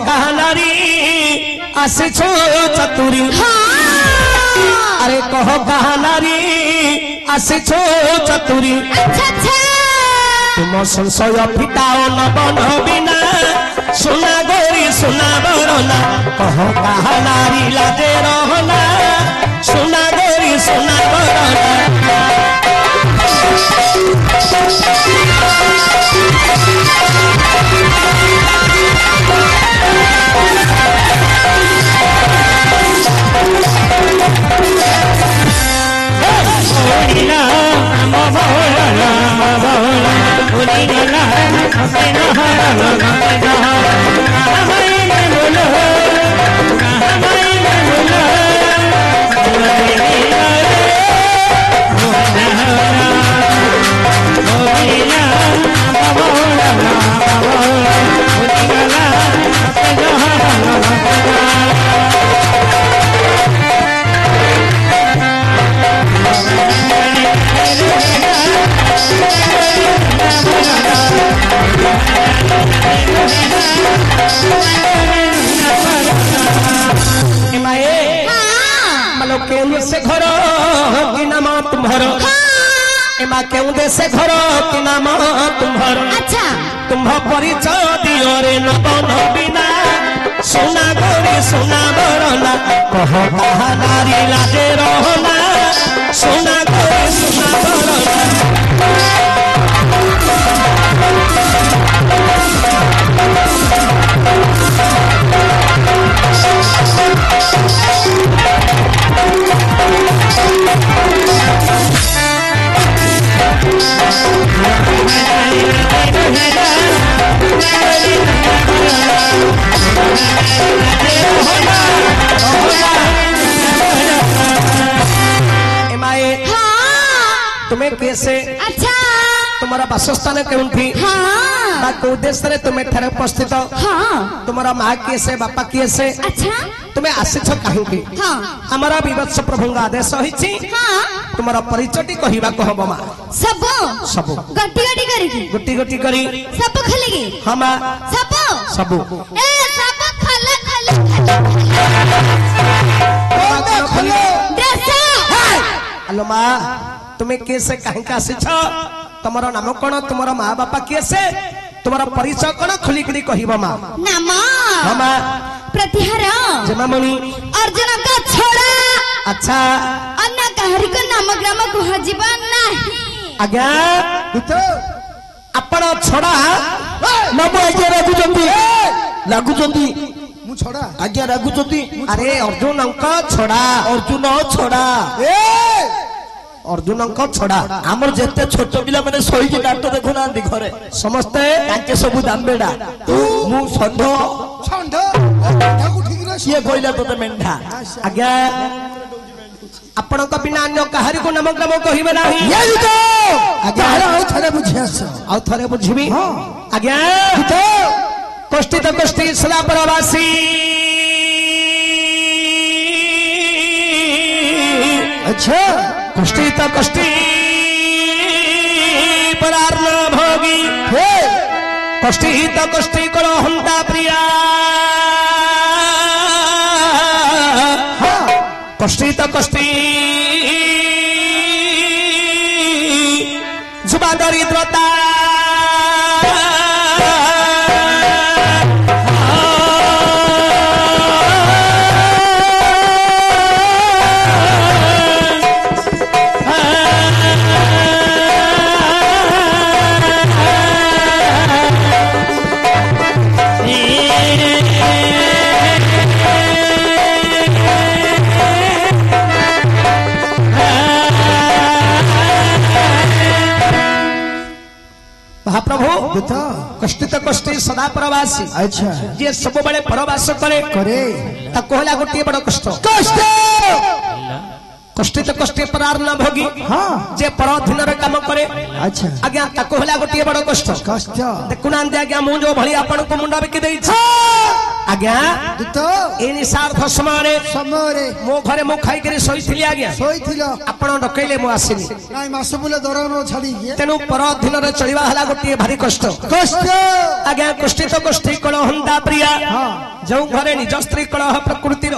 कहा नारी आसे छो चतुरी अरे कहो कहा नारी आसे छो चतुरी तुम संशय फिटाओ न बन बिना सुना गोरी सुना बरना कहो कहा नारी लाजे रहना सुना गोरी सुना बरना से घर कि नाम तुम्हारो एमा केउ देशे घर कि नाम तुम्हारो अच्छा तुम परिचय दियो रे न बन बिना सुना गोरी सुना बरना कह कहा नारी लाजे रहना सुना गोरी सुना बरना तुम्हें कैसे अच्छा तुम्हारा वासस्थान केउंठी हां उद्देश्य रे तुम्हें ठरे उपस्थित हां तुम्हारा मां कैसे बापा कैसे अच्छा तुम्हें आशिछ काहे की हां हमारा विवत्स प्रभुंग आदेश होइछि हां तुम्हारा परिचयटी कहिबा कहबो मां सब सब गोटी गोटी करी सब खलेगी हां मां सब सब ए सब खले खले देश हेलो मां तुम्हें कैसे कहीं का आसिछ तुम्हारा नाम कौन तुम्हारा माँ बापा कैसे तुम्हारा परिचय कौन खुली करी कहबो मां नाम हां मां प्रतिहार जमामणि अर्जुन का छोड़ा अच्छा अन्य कहरी को नाम ग्राम कह जीवा नाही आज्ञा तो आपण छोड़ा नबो आज्ञा लागु जंदी मु छोड़ा आज्ञा लागु जंदी अरे अर्जुन का छोड़ा अर्जुन को छोड़ा आमर जेते छोट पिला माने सोई नाट देखु ना घरे समस्ते ताके सब दामबेडा मु संध ठाकु ठीक रे ये कोइला तो मेंढा आज्ञा आपण को बिना अन्य कहारी को नाम ग्राम कहिबे नाही ये तो आज्ञा आ थरे बुझियास आ थरे बुझिबी आज्ञा तो कष्टी सदा प्रवासी अच्छा कष्टी तो कष्टी परार न भोगी कष्टी तो कष्टी करो हंता प्रिया कष्टी तो कष्टी जुबा दरिद्रता महाप्रभु कष्टी तो कष्टी सदा प्रवासी अच्छा जे सब बड़े प्रवास करे कहला गोटे बड़ कष्ट कष्टी तो कष्टी परार न भोगी जे पर अधीन काम करे अच्छा आज्ञा कहला गोटे बड़ कष्ट देखुना आज्ञा मु जो भली आपण को मुंडा बिकी देई आज्ञा दूत ए निशार्थ समय मो घरे मु खाई करे सोईथिली आज्ञा सोईथिलो आपण डकैले मु आसिनी नाइ मासबुले दरन छाडी तेनु पर अधीन रे चलिबा हला गोटी भारी कष्ट आज्ञा कुष्ठित गोष्ठी कल हंता प्रिया जो घरे निज स्त्री कलह प्रकृतिर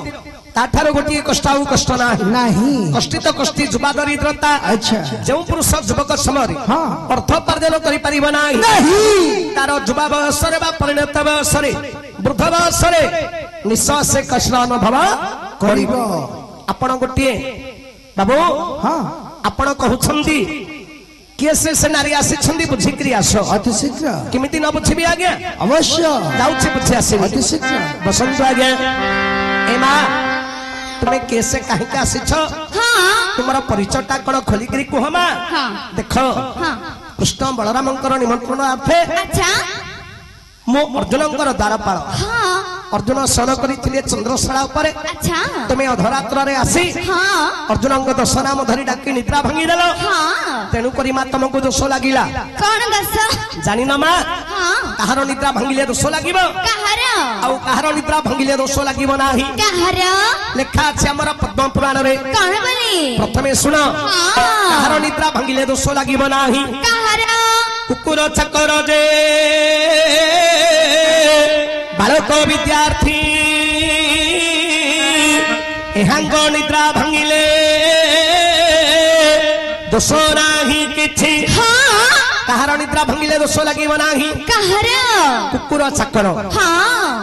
ताठारो गोटी कष्ट आउ कष्ट नाही कष्टित कष्टि जुबा दरिद्रता अच्छा जो पुरुष युवक समय अर्थ उपार्जन करि परिबो नाही तार जुबा बयस रे बा परिणत बयस रे वृद्ध बयस रे निश्वास से कष्ट अनुभव करिबो आपण गोटी बाबू आपण कहउछंती से नारी आसी बुझिकी आस अति शीघ्र किमिति न बुझी आज्ञा अवश्य जाऊँ बुझी आस अति शीघ्र बसंत आज्ञा ए माँ तुम्हें कैसे कहीं आसीछ तुमर परिचयटा कौन खोलिकी कह माँ देख कृष्ण बलराम निमंत्रण अर्थे मो अर्जुन द्वारपाल अर्जुन शरण करते चंद्रशाला तुम्हें अधरात्र आसी अर्जुन दोष नाम धरी डाकी निद्रा भांगी देल तेणुक माँ तुमको दोष लगिला जान माँ कहार निद्रा भांगिले दोष लगे कहार निद्रा भांगिले दोष लगे ना लेखा अच्छे आम पद्म पुराण प्रथम शुण कहार निद्रा भांगिले दोष लगे ना कुकुर चकर जे बालक विद्यार्थी एहांग निद्रा भांगिले दोष नाही किछि कहार निद्रा भांगिले दोष लगे नाही कुकुर चाकर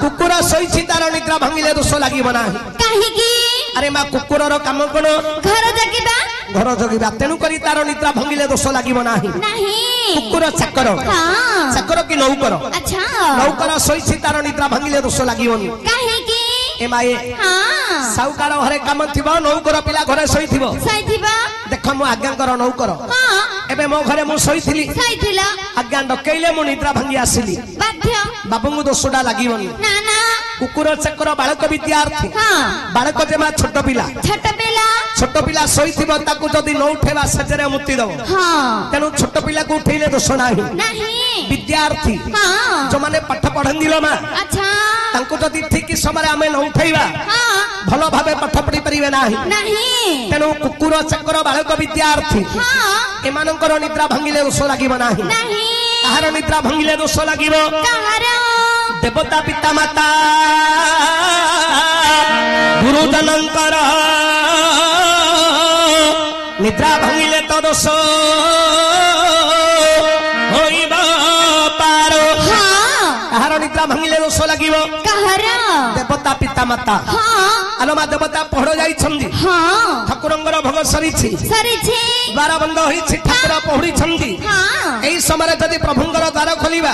कुकुर शोइछि तार निद्रा भांगिले दोष लगे नाही अरे माँ कुकुर काम कौन घर जगिबा तेणु करी तार निद्रा भांगिले दोष लगे नाही कुकुर चाकर चाकर कि नौकर नौकर शोइछि तार निद्रा भांगिले दोष लगिबनी ए माए साउकार घरे काम थिबो नौकर पिला घरे शोइथिबो देख मु आज्ञाकर नौकर एबे मो घरे मु शोइथिली आज्ञा डकैले मु निद्रा भांगी आसिली बाबू दोषटा लगिबनी कुकुर चक्र बालक विद्यार्थी बालक जेमा छोट पिला शोइथिबो ताकू जदी न उठेबा सजरे मुक्ति दबो तेनु छोट पिला को उठेले दोष नाही विद्यार्थी जो माने पाठ पढंदिलो मा तांको जदी ठीक समय आमे न उठेबा भलो भाबे पाठ पढी परिबे नाही तेनु कुकुर चक्र बालक विद्यार्थी एमानकर निद्रा भांगिले दोष लागिबो नाही कहार निद्रा भांगिले दोष लागिबो देवता पिता माता गुरुजनंकर निद्रा भांगिले तो दोष होइबो पारो कहार निद्रा भांगिले दोष लागिबो देवता पिता माता आलो मा देवता पहड़ जाई छंदी ठाकुरंगर भोग सरीछि द्वार बंद होइछि ठाकुर पहुड़ी छंदी एई समय जदी प्रभुंगर द्वार खोलिबा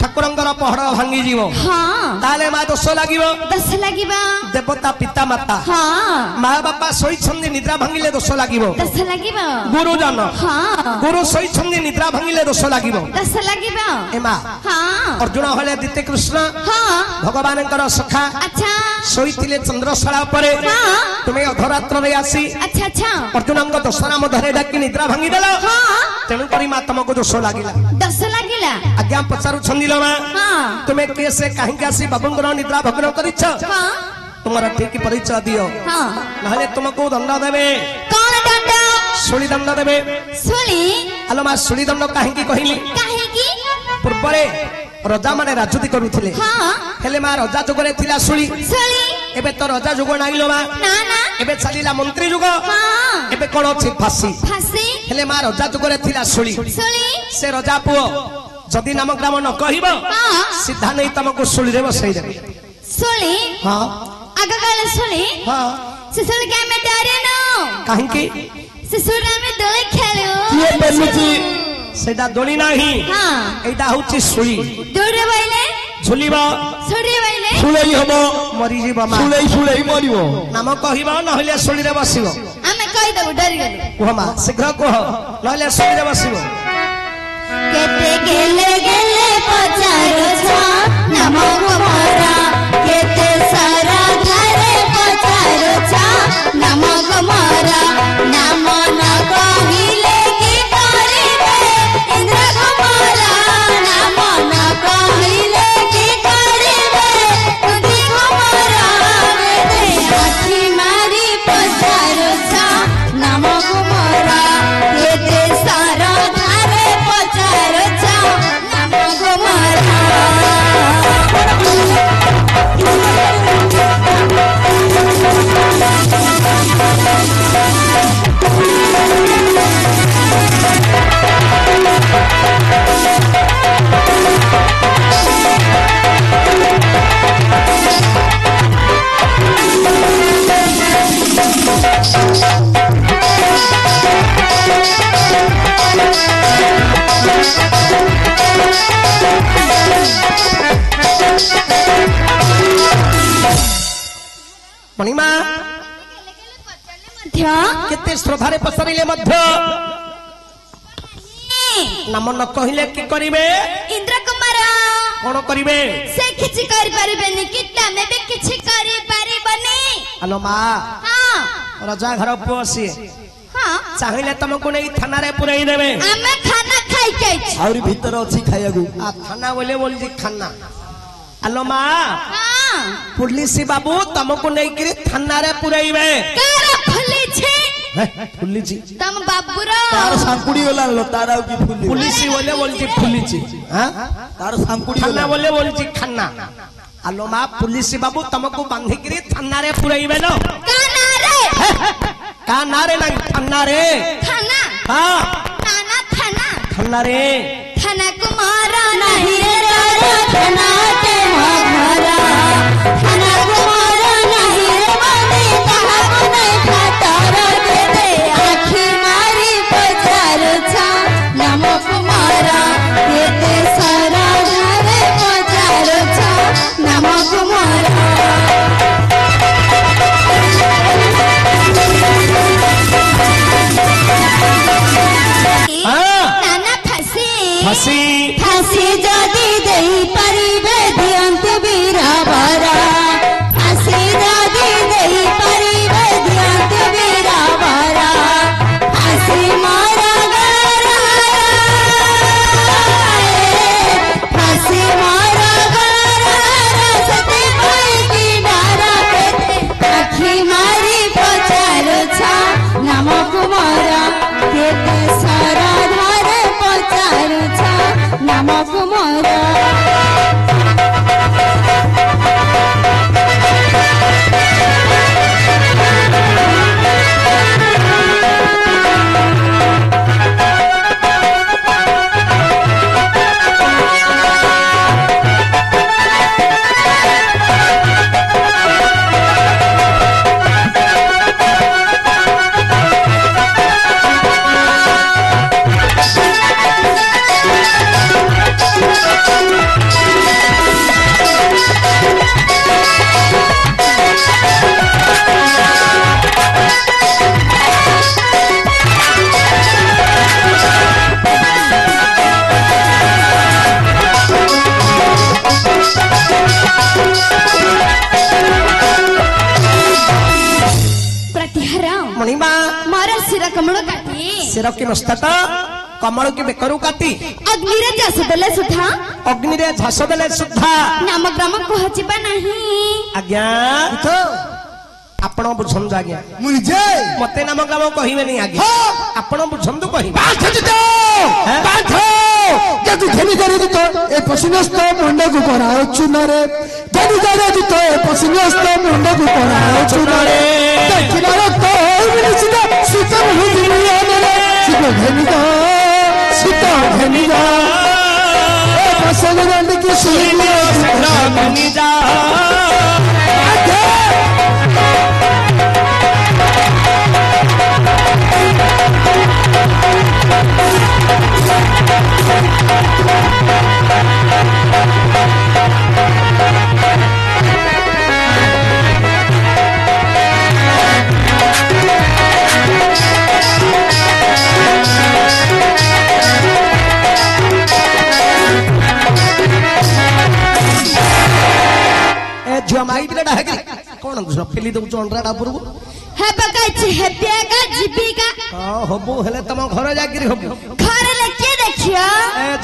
ठाकुरंगर पहड़ भांगी जीवो ताले मा दोष लागिबो देवता पिता माता माँ बापा सोई छंदी निद्रा भांगिले दोष लागिबो गुरुजन गुरु सोई छंदी निद्रा भांगिले दोष लागिबो ए माँ अर्जुन हले दिते कृष्ण भगवानंकर सखा शोइथिले चंद्रशाला परे तुम्हें अधरात्र रे आसी अर्जुन दोष नाम धरे डाकी निद्रा भांगी देल तेणु करी माँ तुमको दोष लागिला आज्ञा पचारु छंदिलो माँ तुम्हें कैसे कहीं आसी बाबूंगर निद्रा भग्न करिछ तुम्हारा ठीक परिचय दियो नहले तुमको दंड देवे सुली दंड देवे आलो माँ सुली दंड कहीं कहली पूर्वरे रजा माने राजनीति करुथिले हेले माँ रजा जुगरे थिला सुली एबे तो रजा जुग नाइलो माँ एबे चलिला मंत्री जुग एबे कोन अछि फांसी हेले माँ रजा जुगरे थिला सुली से रजा पुओ जदि नाम ग्राम न कहबो सीधा नहीं तुमको सुली रे बसई देबे हां आगे काले सुली के में डरे न काहे की सुली में दोले खेलो ये बेलुची सेटा दोली नाही एटा होची सुली दोरे बाइले झुलिबा सुली बाइले सुलेई हबो मरि जीवा मा सुलेई मरिबो नाम कहबो न हले सुली रे बसिबो हमें कहि देबो डरि गेलु कह मा शीघ्र कह नहले सुली रे बसिबो केते गेले गेले पचारो छा नमो कुमारा केते सारा घरे पचारो छा नमो कुमारा नाम न कहिले की करिबे इंद्र कुमारा नाम न कहिले की करिबे ମଣିମା କେତେ ଶ୍ରଦ୍ଧାରେ ପଚାରିଲେ ମଧ୍ୟ ନାମ ନ କହିଲେ କି କରିବେ? ଇନ୍ଦ୍ର କୁମାର କଣ କରିବେ? ସେ କିଛି କରିପାରିବେନି କି ତମେ ବି କିଛି କରିପାରିବନି। ଆଲୋ ମା, ହଁ ରଜା ଘର ପୁଅ ସିଏ ହଁ ଚାହିଁଲେ ତମକୁ ନେଇ ଥାନାରେ ପୁରେଇ ଦେବେ। ଆମେ ଖାନା ଖାଇକି ଆଇଛୁ। ଆହୁରି ଭିତରେ ଅଛି ଖାଇବାକୁ। ଥାନା ବୋଲେ ବୋଲଛି ଖାନା। ଆଲୋ ମା, ହଁ ପୁଲିସ ବାବୁ ତମକୁ ନେଇକିରି ଥାନାରେ ପୁରେଇବେ। କାର ଫୁଲିଛି ଫୁଲିଛି ତମ ବାବୁର ତାର ସାଙ୍କୁଡି ଗଲା ତାର ଆଉ କି ଫୁଲି। ପୁଲିସ ବୋଲେ ବୋଲଛି ଫୁଲିଛି। ତାର ସାଙ୍କୁଡି ଖାନା ଗଲା। ବୋଲେ ବୋଲଛି ଖାନା। ଆଲୋ ମା, ପୁଲିସ ବାବୁ ତମକୁ ବାନ୍ଧିକିରି ଥାନାରେ ପୁରେଇବେ ନ? କାନାରେ କା ନାରେ ନାହିଁ, ଥାନାରେ। ଖାନା ହଁ ନାନା ଖାନା ଥାନାରେ। ଖାନା କୁମାର ନାହିଁ ରେ ରାଜା ଖାନା କେ ମଘରା ଖାନା କୁମାର ନାହିଁ ରେ ମନେ ତାହାକୁ ନାହିଁ ଖାତାର ଦେତେ ଆଖି ମାରି ପଚାରୁଛ ନାମ କୁମାର କେତେ ସାରା ଘରେ ପଚାରୁଛ ନାମ କୁମାର। ନାନା ଫାସି ଫାସି ଫାସି ଯଦି ଦେଇ ପାରିବେ ଦିଅନ୍ତୁ ବୀରବର ଫାସି ଯଦି ଦେଇ ପାରିବେ ଦିଅନ୍ତୁ ବୀରବର ଫାସି ମୋର ଫାସି ମୋର ସେଥିପାଇଁ କି ଡର କେତେ ଆଖି ମାରି ପଚାରୁଛ ନାମକୁ ମୋର କେତେ ସରଧାରେ ପଚାରୁଛ ନାମକୁ ମୋର। ମଣିମା, ମୋର ଶିର କମଳ କାଟି ଶିର କି ମସ୍ତକ କମଳ କି ବେକରୁ କାଟି ଅଗ୍ନିରେ ଚାଷ ଦେଲେ ସୁଦ୍ଧା ଅଗ୍ନିରେ ଝାସ ଦେଲେ ସୁଦ୍ଧା ନାମ ଗ୍ରାମ ପହଞ୍ଚିବା ନାହିଁ। ଆଜ୍ଞା ଆପଣ ବୁଝନ୍ତୁ ଆଜ୍ଞା। ମୁଁ ନିଜେ ମତେ ନାମ ଗ୍ରାମ କହିବେନି ଆଜ୍ଞା। ଆପଣ ବୁଝନ୍ତୁ କହିବେ। ଏ ପଶୁନସ୍ତ ମୁଣ୍ଡକୁ କରାଅ ଚୁନରେ ଧନି ଜାରେ ଦିତ ଏ ପଶୁନସ୍ତ ମୁଣ୍ଡକୁ କରାଅ ଚୁନରେ ଦେଖିଲା ରକ୍ତ ମିଳିଯିବ ଶୀତ ଶୀତ ଘେନି ଯା ଏ ପଶନ କି ଝିଅ ମାଇ ପିଲାଟା ହେକି କଣ ଫେଲି ଦଉଛୁ ଅଣ୍ଡରାଟା ଉପରକୁ। ହବୁ ହେଲେ ତମ ଘର ଯାଇକିରି ହବୁ। ଘରେ କିଏ ଦେଖିବ?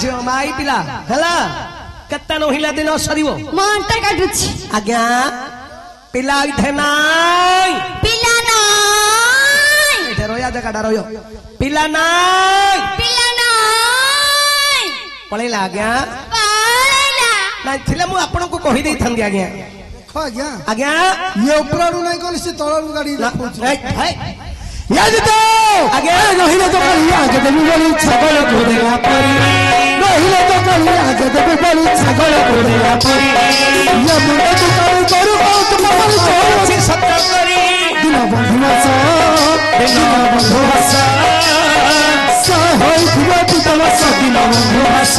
ଝିଅ ମାଇ ପିଲା ହେଲା କେତେ ନହିଲା ଦିନ ସରିବ। ମୋ ଅଣ୍ଟା କାଟୁଛି। ଆଜ୍ଞା ପିଲା ଏଇଠେ ନାଇଁ, ପିଲା ନାଇଁ, ଏଇଠେ ରହିବା ଜାଗାଟା ରହିବ। ପିଲା ନାଇଁ, ପିଲା ନାଇଁ, ପଳେଇଲା ଆଜ୍ଞା। ପଳେଇଲା। ନାଇଁ ଥିଲେ ମୁଁ ଆପଣଙ୍କୁ କହିଦେଇଥାନ୍ତି ଆଜ୍ଞା। ଆଜ୍ଞା ଆଜ୍ଞା ଇଏ ଉପରରୁ ନାଇଁ କଲେ ସେ ତଳରୁ ଗାଡି ଦେଖଉଛି। ଆଜ୍ଞା ରହିଲେ ତ କହିଲେ ଆଗେ ଦେବି ବୋଲି ଛଗଳ ଘୋଡେଇବା ପରି ରହିଲେ ତ କହିଲେ ଆଗେ ଦେବି ବୋଲି ଛଗଳ ଘୋଡେଇବା ପରି ଇଏ ମୁଣ୍ଡକୁ କରୁ କରୁ ସତ୍ୟ କରି ଦିନ ବନ୍ଧୁ ମାସ ହୋଇଥିବ ପିତା ମାସ ଦିନ ବନ୍ଧୁ ମାସ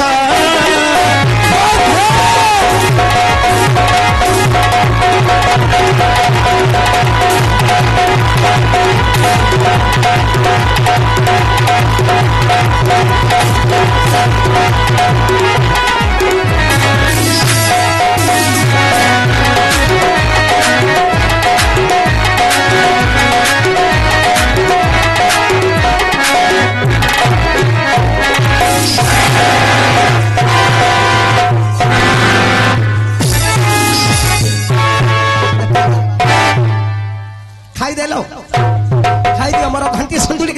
ଖାଇଦେଲ ଖାଇଦିଅ ମୋର ଘଣ୍ଟି ସନ୍ତୁଳି